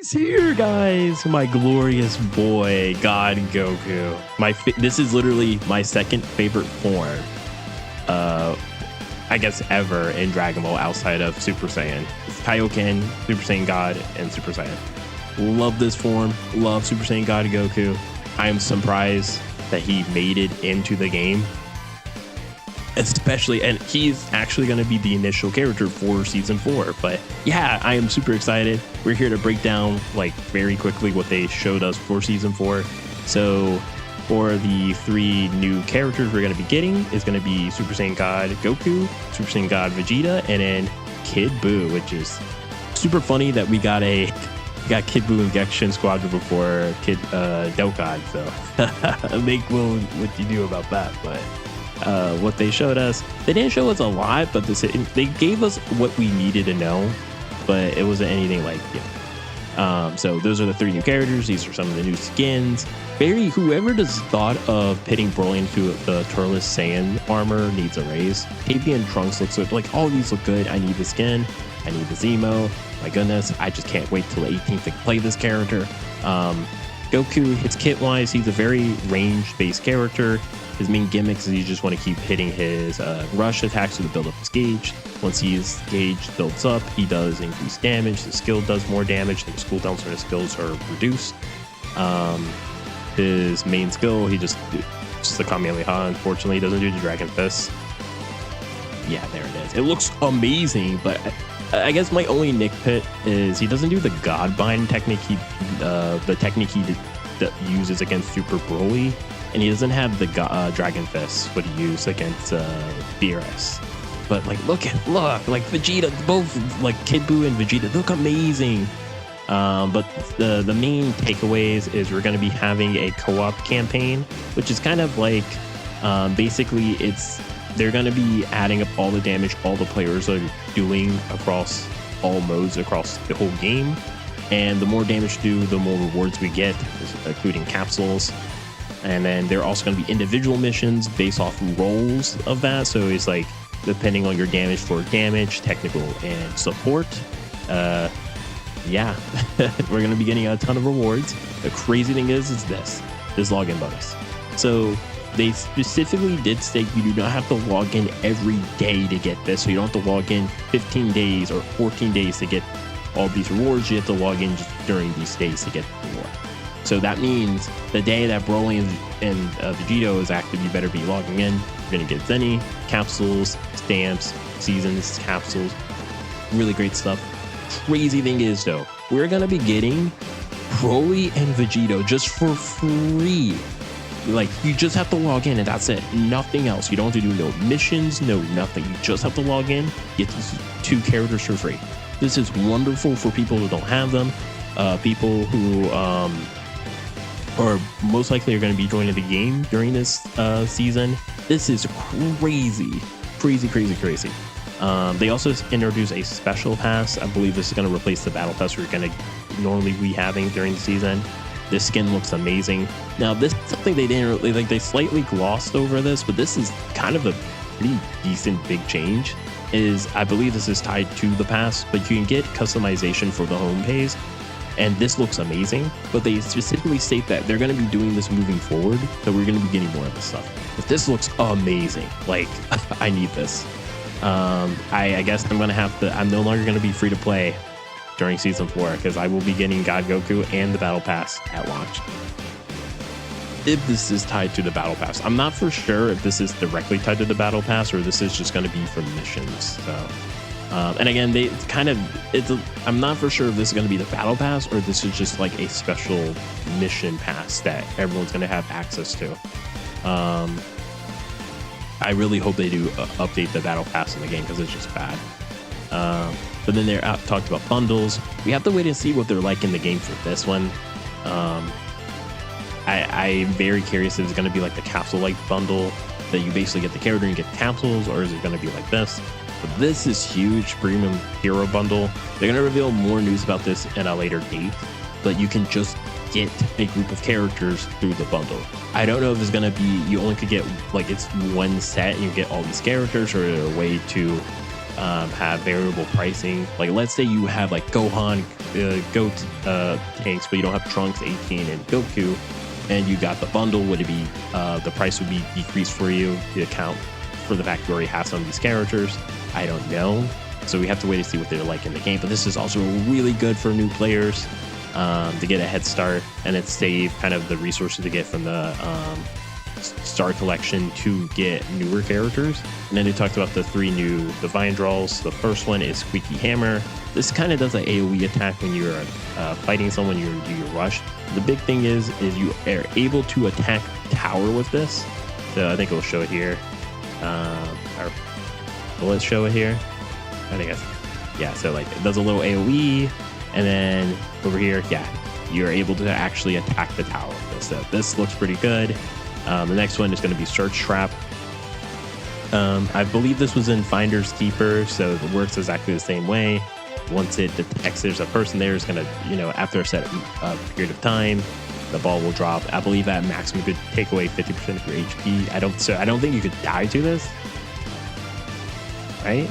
He's here, guys. My glorious boy, God Goku. This is literally my second favorite form, I guess, ever in Dragon Ball outside of Super Saiyan. It's Kaioken, Super Saiyan God, and Super Saiyan. Love this form. Love Super Saiyan God Goku. I am surprised that he made it into the game. Especially, and he's actually going to be the initial character for season 4. But yeah, I am super excited. We're here to break down like very quickly what they showed us for season 4. So for the 3 new characters we're going to be getting is going to be Super Saiyan God Goku, Super Saiyan God Vegeta, and then Kid Buu, which is super funny that we got Kid Buu and Gekishin Squadra before Kid Dokkan. So make what you do about that. But what they showed us, they didn't show us a lot, but they gave us what we needed to know, but it wasn't anything like, so those are the 3 new characters. These are some of the new skins. Whoever just thought of pitting Broly into the Turles Saiyan armor needs a raise. Heavy and Trunks looks like all these look good. I need the skin. I need this emo. My goodness, I just can't wait till the 18th to play this character. Goku, his kit wise, he's a very range-based character. His main gimmicks is you just want to keep hitting his rush attacks to build up his gauge. Once his gauge builds up, he does increase damage. His skill does more damage, and his cooldowns for his skills are reduced. His main skill, just the Kamehameha. Unfortunately, he doesn't do the Dragon Fist. Yeah, there it is. It looks amazing, but I guess my only nitpick is he doesn't do the Godbind technique. The technique he uses against Super Broly. And he doesn't have the Dragon Fist, what he used against Beerus. But look, like Vegeta, both like Kid Buu and Vegeta look amazing. But the main takeaways is we're going to be having a co-op campaign, which is kind of like basically they're going to be adding up all the damage all the players are doing across all modes across the whole game. And the more damage you do, the more rewards we get, including capsules. And then there are also going to be individual missions based off roles of that. So it's like depending on your damage for damage, technical, and support. Yeah, we're going to be getting a ton of rewards. The crazy thing is this login bonus. So they specifically did state you do not have to log in every day to get this. So you don't have to log in 15 days or 14 days to get all these rewards. You have to log in just during these days to get the reward. So that means the day that Broly and Vegito is active, you better be logging in. You're going to get Zenny, capsules, stamps, seasons, capsules. Really great stuff. Crazy thing is, though, we're going to be getting Broly and Vegito just for free. You just have to log in and that's it. Nothing else. You don't have to do no missions, no nothing. You just have to log in, get these 2 characters for free. This is wonderful for people who don't have them. People who... or most likely are going to be joining the game during this season. This is crazy. They also introduced a special pass. I believe this is going to replace the battle pass we're going to normally be having during the season. This skin looks amazing. Now, this is something they didn't really they slightly glossed over this, but this is kind of a pretty decent big change. I believe this is tied to the pass, but you can get customization for the homepage. And this looks amazing, but they specifically state that they're going to be doing this moving forward, so we're going to be getting more of this stuff. But this looks amazing. I need this. I guess I'm no longer going to be free to play during season 4 because I will be getting God Goku and the Battle Pass at launch. If this is tied to the Battle Pass, I'm not for sure if this is directly tied to the Battle Pass or this is just going to be for missions. So. And again, I'm not for sure if this is going to be the battle pass or this is just like a special mission pass that everyone's going to have access to. I really hope they do update the battle pass in the game because it's just bad. But then they're talked about bundles. We have to wait and see what they're like in the game for this one. I'm very curious if it's going to be like the capsule-like bundle that you basically get the character and get capsules, or is it going to be like this? But this is huge premium hero bundle. They're going to reveal more news about this at a later date, but you can just get a group of characters through the bundle. I don't know if it's going to be, you only could get, it's one set and you get all these characters, or a way to have variable pricing. Like let's say you have like Gohan, Goat tanks, but you don't have Trunks, 18, and Goku, and you got the bundle. Would it be the price would be decreased for you to account for the fact you already have some of these characters? I don't know. So we have to wait to see what they're like in the game. But this is also really good for new players to get a head start, and it save kind of the resources to get from the Star Collection to get newer characters. And then they talked about the 3 new Divine Draws. The first one is Squeaky Hammer. This kind of does an AoE attack when you're fighting someone, you rush. The big thing is you are able to attack tower with this. So I think we'll show it here. Or will it show it here? I think yeah, so like it does a little AoE, and then over here, yeah, you're able to actually attack the tower with this. So this looks pretty good. The next one is going to be Search Trap. I believe this was in Finders Keeper, so it works exactly the same way. Once it detects there's a person there, it's going to, after a set period of time, the ball will drop. I believe at maximum could take away 50% of your HP. I don't think you could die to this, right?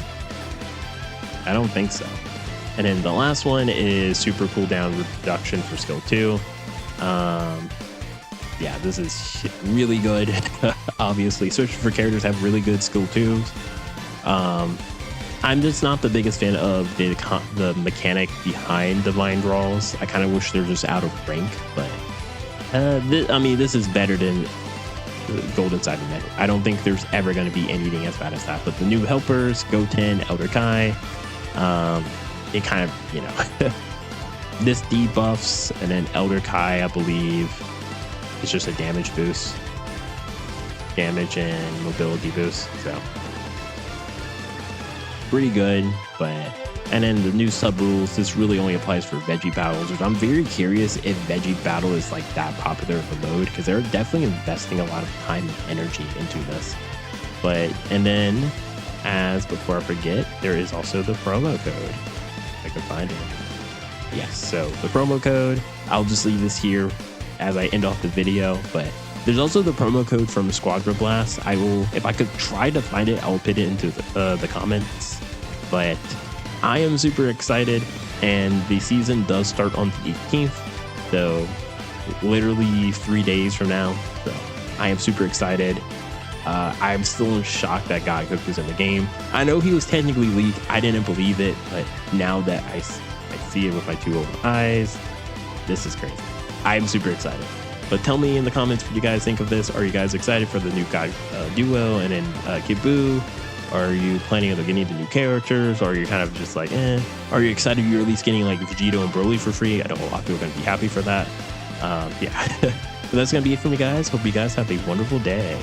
I don't think so. And then the last one is super cooldown reduction for skill 2. Yeah, this is really good. Obviously, searching for characters have really good skill 2s. I'm just not the biggest fan of the mechanic behind Divine Draws. I kind of wish they're just out of rank, but this is better than Golden Cybernetic. I don't think there's ever going to be anything as bad as that. But the new helpers, Goten, Elder Kai, it kind of, this debuffs, and then Elder Kai, I believe, is just a damage boost. Damage and mobility boost, so pretty good. And then the new sub rules, this really only applies for Veggie battles, which I'm very curious if Veggie battle is like that popular of a mode, because they're definitely investing a lot of time and energy into this. And then, before I forget, there is also the promo code. If I can find it. Yes, so the promo code, I'll just leave this here as I end off the video, but there's also the promo code from Squadra Blast. I will, if I could try to find it, I'll put it into the comments. But I am super excited, and the season does start on the 18th, so literally 3 days from now. So I am super excited. I'm still in shock that Goku's in the game. I know he was technically leaked. I didn't believe it, but now that I see it with my 2 own eyes, this is crazy. I'm super excited. But tell me in the comments what you guys think of this. Are you guys excited for the new God duo and then Kid Buu? Are you planning on getting the new characters? Or are you kind of just like, eh? Are you excited you're at least getting like Vegito and Broly for free? I know a lot of people are going to be happy for that. Yeah. But that's going to be it for me, guys. Hope you guys have a wonderful day.